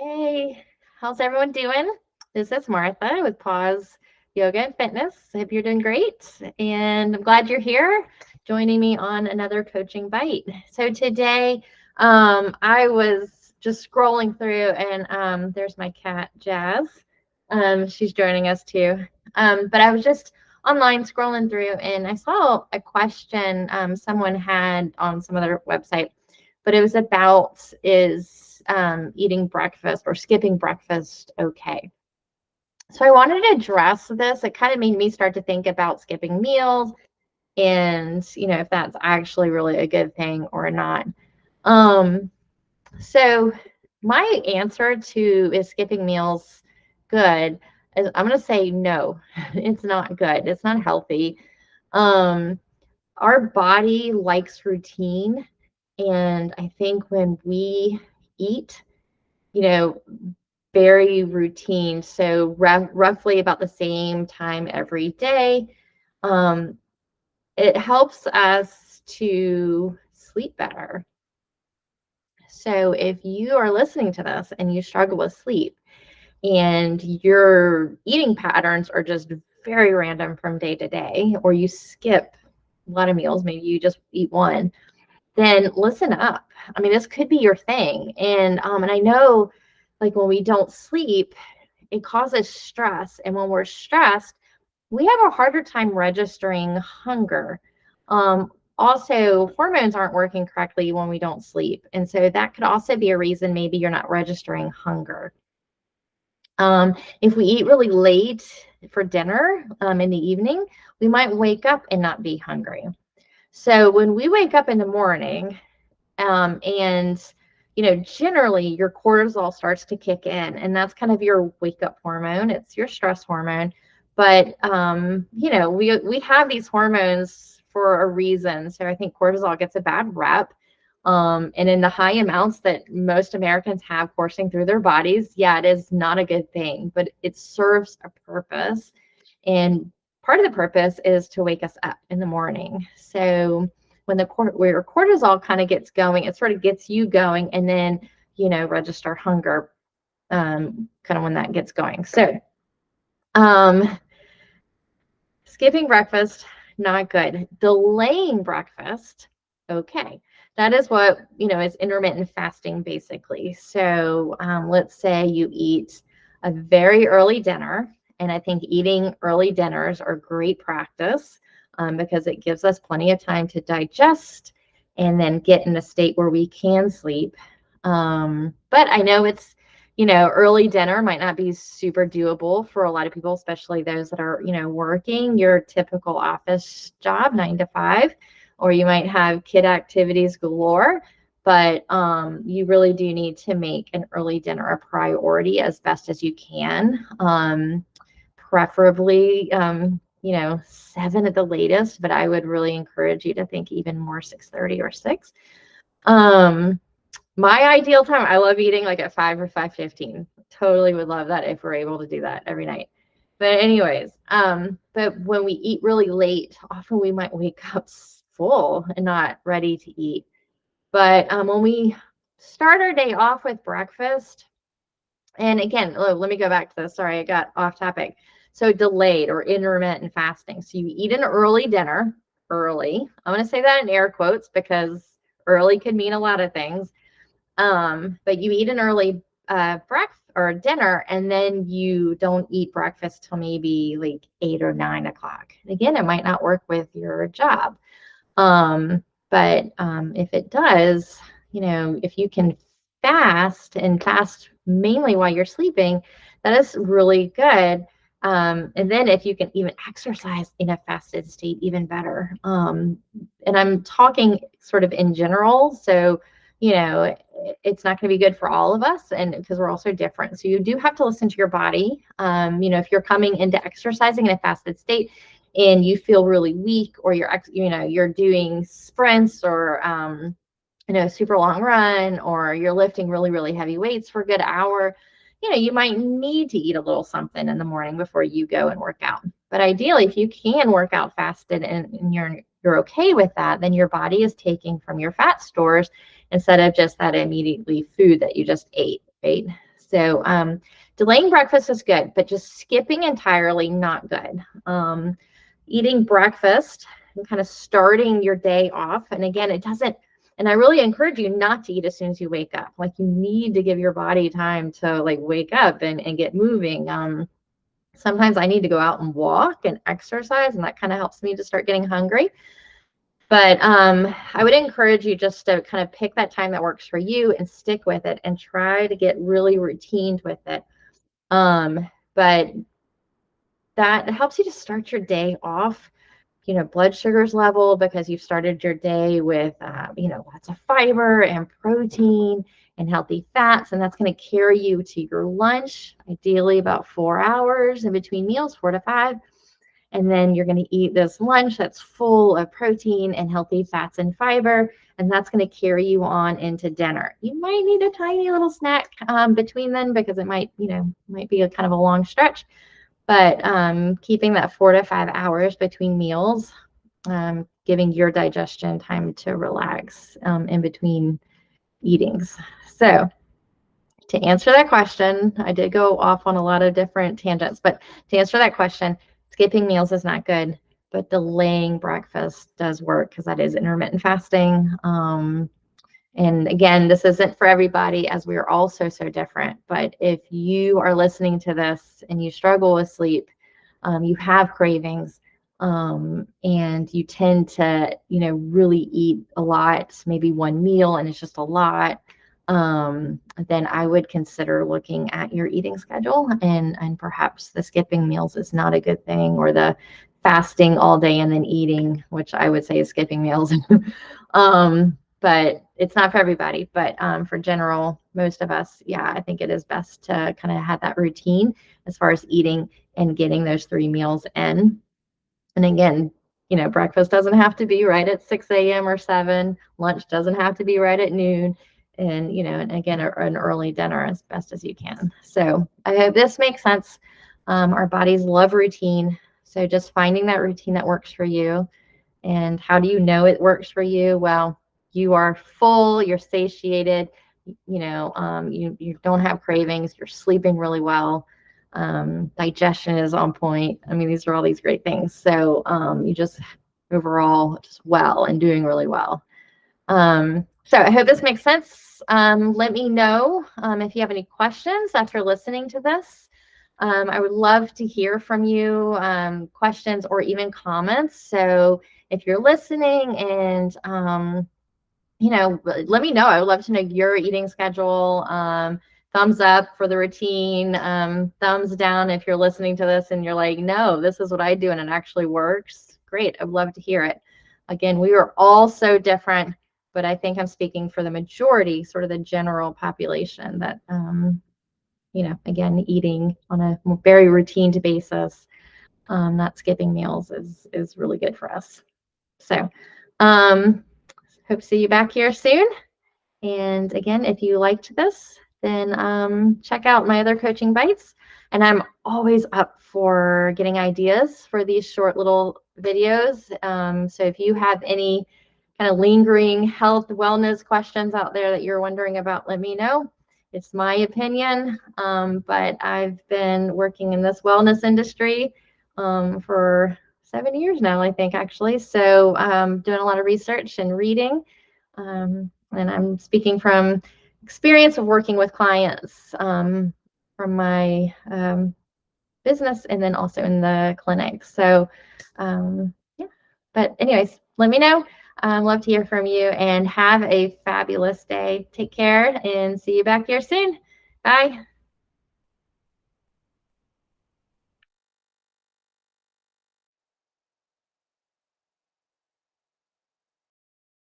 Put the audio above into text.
Hey, how's everyone doing? This is Martha with Pause Yoga and Fitness. I hope you're doing great, and I'm glad you're here joining me on another coaching bite. So today, I was just scrolling through, and there's my cat Jazz. She's joining us too. But I was just online scrolling through, and I saw a question someone had on some other website, but it was about is eating breakfast or skipping breakfast okay? So I wanted to address this. It kind of made me start to think about skipping meals and, if that's actually really a good thing or not. Um, so my answer to is skipping meals good is I'm going to say no, it's not good. It's not healthy. Um, our body likes routine. And I think when we eat, you know, very routine, so roughly about the same time every day, um, it helps us to sleep better. So if you are listening to this and you struggle with sleep and your eating patterns are just very random from day to day, or you skip a lot of meals, maybe you just eat one, then listen up. I mean, this could be your thing. And I know like when we don't sleep, it causes stress. And when we're stressed, we have a harder time registering hunger. Also, hormones aren't working correctly when we don't sleep. And so that could also be a reason maybe you're not registering hunger. If we eat really late for dinner in the evening, we might wake up and not be hungry. So when we wake up in the morning, and generally your cortisol starts to kick in, and that's kind of your wake up hormone. It's your stress hormone. But we have these hormones for a reason. So I think cortisol gets a bad rep. And in the high amounts that most Americans have coursing through their bodies, yeah, it is not a good thing, but it serves a purpose. And part of the purpose is to wake us up in the morning. So when where your cortisol kind of gets going, it sort of gets you going, and then register hunger kind of when that gets going. So um, skipping breakfast, not good. Delaying breakfast, okay. That is what is intermittent fasting basically. So let's say you eat a very early dinner, and I think eating early dinners are great practice because it gives us plenty of time to digest and then get in a state where we can sleep. But I know it's early dinner might not be super doable for a lot of people, especially those that are working your typical office job, 9 to 5, or you might have kid activities galore. But you really do need to make an early dinner a priority as best as you can. Preferably 7 at the latest, but I would really encourage you to think even more 6:30 or 6. My ideal time, I love eating like at 5 or 5:15. Totally would love that if we're able to do that every night. But anyways, but when we eat really late, often we might wake up full and not ready to eat. But when we start our day off with breakfast, and again, let me go back to this. Sorry, I got off topic. So delayed or intermittent fasting. So you eat an early dinner, early. I'm going to say that in air quotes because early could mean a lot of things. But you eat an early breakfast or dinner, and then you don't eat breakfast till maybe like 8 or 9 o'clock. Again, it might not work with your job. But if it does, if you can fast and fast mainly while you're sleeping, that is really good. And then if you can even exercise in a fasted state, even better. And I'm talking sort of in general. So, it's not going to be good for all of us, and because we're also different. So you do have to listen to your body. If you're coming into exercising in a fasted state and you feel really weak, or you're doing sprints or super long run, or you're lifting really, really heavy weights for a good hour, you might need to eat a little something in the morning before you go and work out. But ideally, if you can work out fasted and you're okay with that, then your body is taking from your fat stores instead of just that immediately food that you just ate, right? So delaying breakfast is good, but just skipping entirely, not good. Eating breakfast and kind of starting your day off. And again, it doesn't, and I really encourage you not to eat as soon as you wake up. Like, you need to give your body time to like wake up and get moving. Sometimes I need to go out and walk and exercise, and that kind of helps me to start getting hungry. But I would encourage you just to kind of pick that time that works for you and stick with it and try to get really routined with it. But that helps you to start your day off, blood sugars level, because you've started your day with, lots of fiber and protein and healthy fats. And that's going to carry you to your lunch, ideally about 4 hours in between meals, 4 to 5. And then you're going to eat this lunch that's full of protein and healthy fats and fiber, and that's going to carry you on into dinner. You might need a tiny little snack between then, because it might be a kind of a long stretch. But keeping that 4 to 5 hours between meals, giving your digestion time to relax in between eatings. So to answer that question, I did go off on a lot of different tangents, but to answer that question, skipping meals is not good, but delaying breakfast does work, because that is intermittent fasting. And again, this isn't for everybody, as we are all so different. But if you are listening to this and you struggle with sleep, you have cravings, and you tend to, really eat a lot, maybe one meal, and it's just a lot, then I would consider looking at your eating schedule, and perhaps the skipping meals is not a good thing, or the fasting all day and then eating, which I would say is skipping meals. But it's not for everybody. But for general, most of us, yeah, I think it is best to kind of have that routine as far as eating and getting those 3 meals in. And again, breakfast doesn't have to be right at 6 a.m. or 7. Lunch doesn't have to be right at noon. And, and again, an early dinner as best as you can. So I hope this makes sense. Our bodies love routine. So just finding that routine that works for you. And how do you know it works for you? Well, you are full, you're satiated, you don't have cravings, you're sleeping really well, digestion is on point. I mean, these are all these great things. So you just overall just well and doing really well. So I hope this makes sense. Let me know if you have any questions after listening to this. I would love to hear from you, questions or even comments. So if you're listening and, let me know. I would love to know your eating schedule. Thumbs up for the routine. Thumbs down if you're listening to this and you're like, no, this is what I do and it actually works. Great. I'd love to hear it. Again, we are all so different, but I think I'm speaking for the majority, sort of the general population, that, again, eating on a very routine basis, not skipping meals is really good for us. So, hope to see you back here soon. And again, if you liked this, then check out my other coaching bites. And I'm always up for getting ideas for these short little videos. So if you have any kind of lingering health, wellness questions out there that you're wondering about, let me know. It's my opinion, but I've been working in this wellness industry for 7 years now, I think, actually. So doing a lot of research and reading. And I'm speaking from experience of working with clients from my business, and then also in the clinic. So yeah, but anyways, let me know. Love to hear from you, and have a fabulous day. Take care and see you back here soon. Bye.